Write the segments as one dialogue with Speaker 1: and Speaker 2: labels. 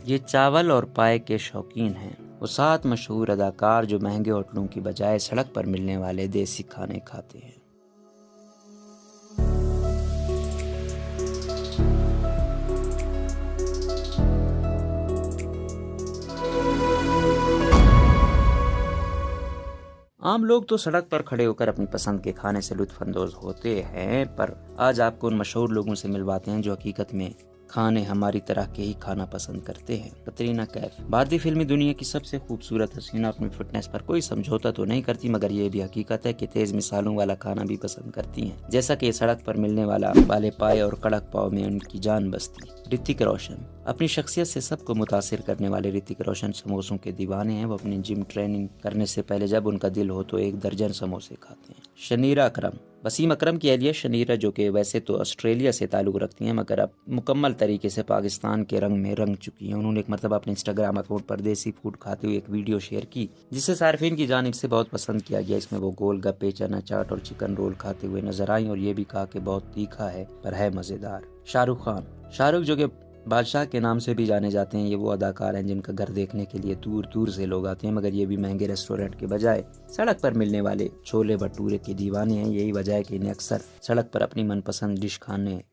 Speaker 1: ये चावल और पाए के शौकीन हैं। वो 7 मशहूर अदाकार जो महंगे होटलों की बजाय सड़क पर मिलने वाले देसी खाने खाते हैं। आम लोग तो सड़क पर खड़े होकर अपनी पसंद के खाने से लुत्फानंदोज होते हैं, पर आज आपको उन मशहूर लोगों से मिलवाते हैं जो हकीकत में खाने हमारी तरह के ही खाना पसंद करते हैं। कतरीना कैफ भारतीय फिल्मी दुनिया की सबसे खूबसूरत हसीना अपनी फिटनेस पर कोई समझौता तो नहीं करती, मगर ये भी हकीकत है कि तेज मिसालों वाला खाना भी पसंद करती हैं, जैसा कि सड़क पर मिलने वाले पाए और कड़क पाव में उनकी जान बसती। ऋतिक रोशन अपनी शख्सियत से सबको मुतासिर करने वाले ऋतिक रोशन समोसों के दीवाने हैं। वो अपनी जिम ट्रेनिंग करने से पहले जब उनका दिल हो तो 1 दर्जन समोसे खाते हैं। शनीरा अकरम वसीम अकरम की एहलिया शनीरा, जो कि वैसे तो ऑस्ट्रेलिया से ताल्लुक़ रखती हैं मगर अब मुकम्मल तरीके से पाकिस्तान के रंग में रंग चुकी हैं। उन्होंने एक मरतबा अपने इंस्टाग्राम अकाउंट पर देसी फूड खाते हुए एक वीडियो शेयर की, जिसे सार्फिन की जानिब से बहुत पसंद किया गया। इसमें वो गोलगप्पे, चना चाट और चिकन रोल खाते हुए नजर आई और ये भी कहा कि बहुत तीखा है पर है मज़ेदार। शाहरुख खान जो कि बादशाह के नाम से भी जाने जाते हैं, ये वो अदाकार हैं जिनका घर देखने के लिए दूर दूर से लोग आते हैं, मगर ये भी महंगे रेस्टोरेंट के बजाय सड़क पर मिलने वाले छोले भटूरे के दीवाने हैं। यही वजह है कि इन्हें अक्सर सड़क पर अपनी मनपसंद डिश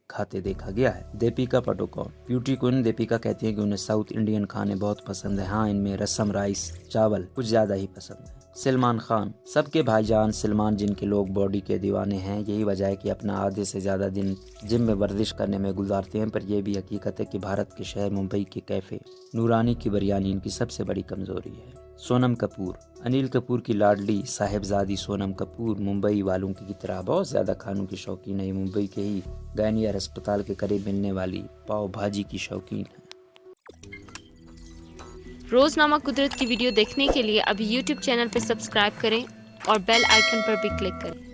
Speaker 1: खाते देखा गया है। दीपिका पादुकोण ब्यूटी क्वीन दीपिका कहती हैं कि उन्हें साउथ इंडियन खाने बहुत पसंद है। हाँ, इनमें रसम, राइस, चावल कुछ ज्यादा ही पसंद है। सलमान खान सबके भाईजान सलमान, जिनके लोग बॉडी के दीवाने हैं। यही वजह है कि अपना आधे से ज्यादा दिन जिम में वर्जिश करने में गुजारते हैं, पर यह भी हकीकत है कि भारत के शहर मुंबई के कैफे नूरानी की बिरयानी इनकी सबसे बड़ी कमजोरी है। सोनम कपूर अनिल कपूर की लाडली साहिबजादी सोनम कपूर मुंबई वालों की तरह बहुत ज्यादा खानों की शौकीन है। मुंबई के ही गायनियर अस्पताल के करीब मिलने वाली पाव भाजी की शौकीन है।
Speaker 2: रोजनामा कुदरत की वीडियो देखने के लिए अभी YouTube चैनल पर सब्सक्राइब करें और बेल आइकन पर भी क्लिक करें।